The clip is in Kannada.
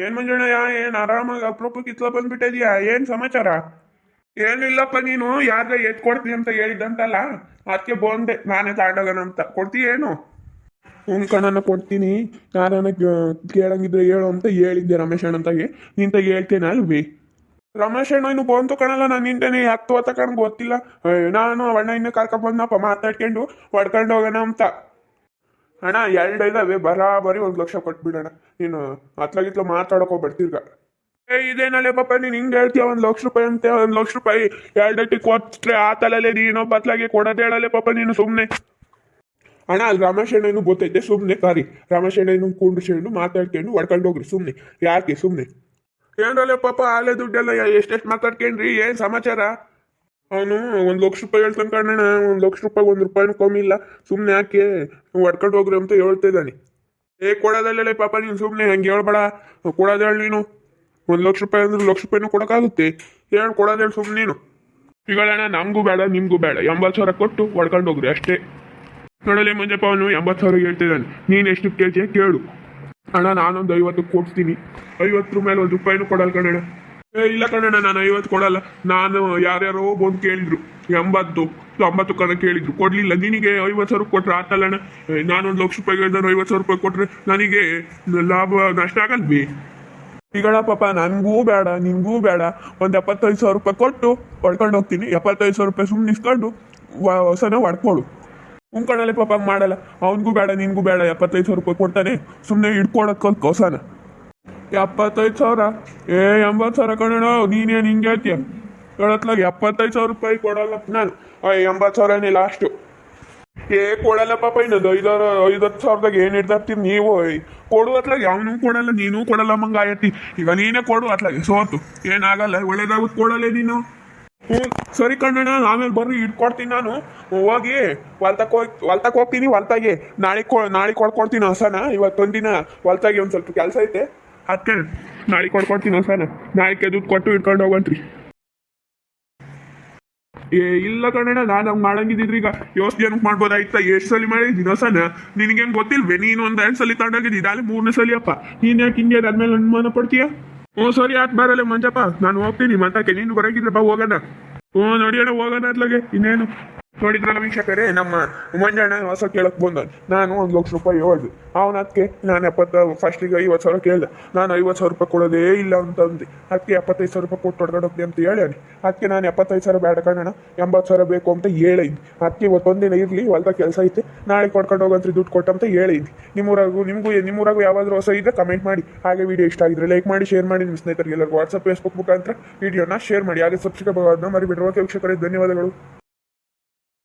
ಏನ್ ಮಂಜಣ್ಣಯ್ಯ, ಏನ್ ಆರಾಮಾಗಿ ಅಪ್ರೂಪಕ್ಕೆ ಇತ್ಲ ಬಂದ್ಬಿಟ್ಟಿದ್ಯಾ? ಏನ್ ಸಮಾಚಾರ? ಏನಿಲ್ಲಪ್ಪ, ನೀನು ಯಾರ್ಗ ಎತ್ ಕೊಡ್ತೀನಿ ಅಂತ ಹೇಳಿದ್ದಂತಲ್ಲ, ಅದಕ್ಕೆ ಬಂದೆ ನಾನೇ ತಗೊಂಡೋಗೋಣ ಅಂತ. ಕೊಡ್ತೀಯೇನು? ಹ್ಞೂ ಕಣನ, ಕೊಡ್ತೀನಿ. ಯಾರನ್ನ ಕೇಳಂಗಿದ್ರೆ ಹೇಳು ಅಂತ ಹೇಳಿದ್ದೆ ರಮೇಶ್ ಅಣ್ಣಂತಾಗೆ. ನಿಂತ ಹೇಳ್ತೇನೆ ಅಲ್ವಿ? ರಮೇಶ್ ಅಣ್ಣ ಇನ್ನು ಬಂತು ಕಣಲ್ಲ, ನಾನು ನಿಂತೇನೆ ಹತ್ತು ಹೊತ್ತ ಕಣ್ ಗೊತ್ತಿಲ್ಲ. ನಾನು ಅಣ್ಣ ಇನ್ನು ಕರ್ಕೊಂಡ್ ಮಾತಾಡ್ಕೊಂಡು ಹೊಡ್ಕೊಂಡು ಹೋಗೋಣ ಅಂತ. ಅಣ್ಣ ಎರಡು ಇದಾವೆ, ಬರಾಬರಿ 1 ಲಕ್ಷ ಕೊಟ್ಬಿಡೋಣ. ನೀನು ಅತ್ಲಾಗಿತ್ಲ ಮಾತಾಡಕ್ ಹೋಗ್ಬಿಡ್ತೀರ್ಗ. ಇದೇನಲ್ಲೇ ಪಾಪ, ನೀನ್ ಹಿಂಗ್ ಹೇಳ್ತೀಯ 1 ಲಕ್ಷ ರೂಪಾಯಿ ಅಂತ. 1 ಲಕ್ಷ ರೂಪಾಯಿ ಎರಡಟ್ಟಿ ಕೊಟ್ರೆ ಆ ತಲಲ್ಲೇ ನೀನು ಬತ್ಲಾಗೆ ಕೊಡೋದೇ ಹೇಳಲ್ಲೇ ಪಾಪ ನೀನು ಸುಮ್ಮನೆ. ಅಣ್ಣ ಅಲ್ಲಿ ರಮೇಶ್ ಅಣ್ಣ ಇನ್ನು ಗೊತ್ತೈತೆ, ಸುಮ್ಮನೆ ಕಾರಿ ರಮೇಶ್ ಅಣ್ಣ ಇನ್ನು ಕುಂಡ್ರಿಸ್ಕೊಂಡು ಮಾತಾಡ್ಕೊಂಡು ಹೊಡ್ಕೊಂಡು ಹೋಗ್ರಿ ಸುಮ್ಮನೆ. ಯಾಕೆ ಸುಮ್ಮನೆ? ಏನ್ರಲ್ಲೇ ಪಾಪ, ಆಲೆ ದುಡ್ಡೆಲ್ಲ ಎಷ್ಟೆಷ್ಟು ಮಾತಾಡ್ಕೊಂಡ್ರಿ? ಏನ್ ಸಮಾಚಾರ? ಅವನು 1 ಲಕ್ಷ ರೂಪಾಯಿ ಹೇಳ್ತಾನೆ ಕಣ್ಣಣ್ಣ. 1 ಲಕ್ಷ ರೂಪಾಯಿ 1 ರೂಪಾಯಿನೂ ಕಮ್ಮಿ ಇಲ್ಲ. ಸುಮ್ಮನೆ ಯಾಕೆ ಹೊಡ್ಕೊಂಡು ಹೋಗ್ರಿ ಅಂತ ಹೇಳ್ತಾ ಇದ್ದಾನೆ. ಕೊಡೋದಲ್ಲೇ ಪಾಪ, ನೀನು ಸುಮ್ಮನೆ ಹಂಗೆ ಹೇಳ್ಬೇಡ. ಕೊಡೋದು ಹೇಳಿ ನೀನು. 1 ಲಕ್ಷ ರೂಪಾಯಿ ಅಂದ್ರೆ 1 ಲಕ್ಷ ರೂಪಾಯಿನೂ ಕೊಡೋಕ್ಕಾಗುತ್ತೆ? ಹೇಳಿ ಕೊಡೋದು ಹೇಳಿ ಸುಮ್ಮನೆ ನೀನು. ಈಗಳಣ್ಣ ನಮಗೂ ಬೇಡ ನಿಮಗೂ ಬೇಡ, 80,000 ಕೊಟ್ಟು ಹೊಡ್ಕೊಂಡು ಹೋಗ್ರಿ ಅಷ್ಟೇ. ನೋಡಲಿ ಮಂಜಪ್ಪ, ಅವನು 80,000 ಹೇಳ್ತಿದ್ದಾನೆ. ನೀನು ಎಷ್ಟು ಕೇಳ್ತೀಯ ಕೇಳು. ಅಣ್ಣ ನಾನೊಂದು 50 ಕೊಡ್ತೀನಿ. 50 ಮೇಲೆ 1 ರೂಪಾಯಿನೂ ಕೊಡಲ್ಲ ಕಣಣ್ಣ. ಇಲ್ಲ ಕಣಣ್ಣ, ನಾನು 50 ಕೊಡಲ್ಲ. ನಾನು ಯಾರ್ಯಾರೋ ಬಂದು ಕೇಳಿದ್ರು 80 90 ಕಣ ಕೇಳಿದ್ರು, ಕೊಡ್ಲಿಲ್ಲ. ನಿನಗೆ 50,000 ಕೊಟ್ರೆ ಆತಲ್ಲಣ್ಣ? ನಾನೊಂದು 1 ಲಕ್ಷ ರೂಪಾಯಿ ಹೇಳ್ದಾನು 50,000 ರೂಪಾಯಿ ಕೊಟ್ರೆ ನನಗೆ ಲಾಭ ನಷ್ಟ ಆಗಲ್ವೇ? ಈಗಳ ಪಾಪ ನನಗೂ ಬೇಡ ನಿನ್ಗೂ ಬೇಡ. ಒಂದು 75,000 ರೂಪಾಯಿ ಕೊಟ್ಟು ಹೊಡ್ಕೊಂಡು ಹೋಗ್ತೀನಿ. 75,000 ರೂಪಾಯಿ ಸುಮ್ಮನೆ ಇಸ್ಕೊಂಡು ಹೊಸನ ಹೊಡ್ಕೊಳು. ಕಣಲೆ ಪಾಪ ಹಂಗೆ ಮಾಡಲ್ಲ. ಅವನಿಗೂ ಬೇಡ ನಿನ್ಗೂ ಬೇಡ. 75,000 ರೂಪಾಯಿ ಕೊಡ್ತಾನೆ, ಸುಮ್ಮನೆ ಹಿಡ್ಕೊಳಕ್ ಹೊಸನ. 75,000? 80,000 ಕಣೋ. ನೀನೇನು ಹಿಂಗೆ ಹೇಳ್ತೀಯ? ಹೇಳತ್ಲಾಗ 75,000 ರೂಪಾಯಿ ಕೊಡಲ್ಲ ನಾನು. 80,000ನೇ ಲಾಸ್ಟು. ಕೊಡಲ್ಲ ಪಾಪ. ಇನ್ನೊಂದು 5-10,000ದಾಗ ಏನು ಹಿಡ್ದಾರ್ತೀರಿ ನೀವು? ಕೊಡುವತ್ಲಾಗ ಅವನು ಕೊಡಲ್ಲ ನೀನು ಕೊಡಲ್ಲ ಮಂಗ ಆಯತಿ. ಈಗ ನೀನೇ ಕೊಡು ಅತ್ಲಾಗೆ ಸೋತು. ಏನಾಗಲ್ಲ, ಒಳ್ಳೇದಾಗುತ್ತೆ ಕೊಡಲ್ಲ ನೀನು. ಹ್ಞೂ ಸರಿ ಕಣ್ಣಣ್ಣ, ಆಮೇಲೆ ಬರ್ರಿ ಇಟ್ಕೊಡ್ತೀನಿ ನಾನು. ಹೋಗಿ ಹೊಲ್ತಕ್ಕೆ ಹೋಗ್ತೀನಿ. ಹೊಲ್ತಾಗೆ ನಾಳೆ ಕೊಡ್ಕೊಡ್ತೀನಿ ಹೊಸನ. ಇವತ್ತೊಂದಿನ ಹೊಲ್ತಾಗೆ ಒಂದು ಸ್ವಲ್ಪ ಕೆಲಸ ಐತೆ, ಅದಕ್ಕೆ ನಾಳೆ ಕೊಡ್ಕೊಡ್ತೀನಿ ಹೊಸನ. ನಾಳೆಗೆ ದುಡ್ಡು ಕೊಟ್ಟು ಇಟ್ಕೊಂಡು ಹೋಗಂತ್ರಿ. ಇಲ್ಲ ಕಣಣ್ಣ, ನಾನು ಹಂಗೆ ಮಾಡಂಗಿದ್ರಿ. ಈಗ ಯೋಚನೆ ಜನಕ್ಕೆ ಮಾಡ್ಬೋದಾಯ್ತಾ? ಎಷ್ಟು ಸಲ ಮಾಡಿದ್ದೀನಿ ಹೊಸನ? ನಿನಗೇನು ಗೊತ್ತಿಲ್ವೇ? ನೀನು ಒಂದು 2 ಸಲ ತಗೊಂಡೋಗಿದ್ದೀನಿ, ಅಲ್ಲಿ 3ನೇ ಸಲಿಯಪ್ಪ. ನೀನು ಯಾಕೆ ಹಿಂಗೆ ಅದ್ಮೇಲೆ ಅನುಮಾನ ಪಡ್ತೀಯ? ಹ್ಞೂ ಸರಿ ಆಯ್ತು, ಬರಲ್ಲ ಮಂಜಪ್ಪ, ನಾನು ಹೋಗ್ತೀನಿ ಮತ್ತಕ್ಕೆ. ನೀನು ಬರೋಂಗಿದ್ರೆ ಬಾ ಹೋಗೋಣ. ಹ್ಞೂ ನೋಡಿಯೋಣ ಹೋಗೋಣ ಅತ್ಲಾಗೆ. ಇನ್ನೇನು ನೋಡಿದ್ರಲ್ಲ ವೀಕ್ಷಕರೇ, ನಮ್ಮ ಮಂಜಣ್ಣ ಹೊಸ ಕೇಳಕ್ ಬಂದ. ನಾನು 1 ಲಕ್ಷ ರೂಪಾಯಿ ಹೇಳ್ದೆ. ಅವನ ಅದಕ್ಕೆ ನಾನು ಫಸ್ಟಿಗೆ 50,000 ಕೇಳಿದೆ. ನಾನು 50,000 ರೂಪಾಯಿ ಕೊಡೋದೇ ಇಲ್ಲ ಅಂತಂದು. ಅದಕ್ಕೆ 75,000 ರೂಪಾಯಿ ಕೊಟ್ಟು ಹೊಡ್ಕೊಂಡೋಗ್ತೀನಿ ಅಂತ ಹೇಳಿ. ಅದಕ್ಕೆ ನಾನು 75,000 ಬೇಡ ಕಣಣ್ಣ, 80,000 ಬೇಕು ಅಂತ ಹೇಳಿದ್ನಿ. ಅದಕ್ಕೆ ಇವತ್ತೊಂದಿನ ಇರಲಿ, ಹೊಲ್ದ ಕೆಲಸ ಐತೆ, ನಾಳೆ ಕೊಡ್ಕೊಂಡು ಹೋಗಂತ್ರಿ ದುಡ್ಡು ಕೊಟ್ಟಂತ ಹೇಳಿದ್ನಿ. ನಿಮ್ಮೂರಾಗೂ ಯಾವಾದರೂ ಹೊಸ ಇದ್ದರೆ ಕಮೆಂಟ್ ಮಾಡಿ. ಹಾಗೆ ವಿಡಿಯೋ ಇಷ್ಟ ಆಗಿದ್ರೆ ಲೈಕ್ ಮಾಡಿ, ಶೇರ್ ಮಾಡಿ. ನಿಮ್ಮ ಸ್ನೇಹಿತರಿಗೆ ಎಲ್ಲರಿಗೂ ವಾಟ್ಸಪ್ ಫೇಸ್ಬುಕ್ ಮುಖಾಂತರ ವಿಡಿಯೋನ ಶೇರ್ ಮಾಡಿ. ಹಾಗೆ ಸಬ್ಸ್ಕ್ರೈಬ್ ಆಗೋದನ್ನ ಮರಿಬಿಡ್ರಿ. ಓಕೆ ವೀಕ್ಷಕರೇ, ಧನ್ಯವಾದಗಳು.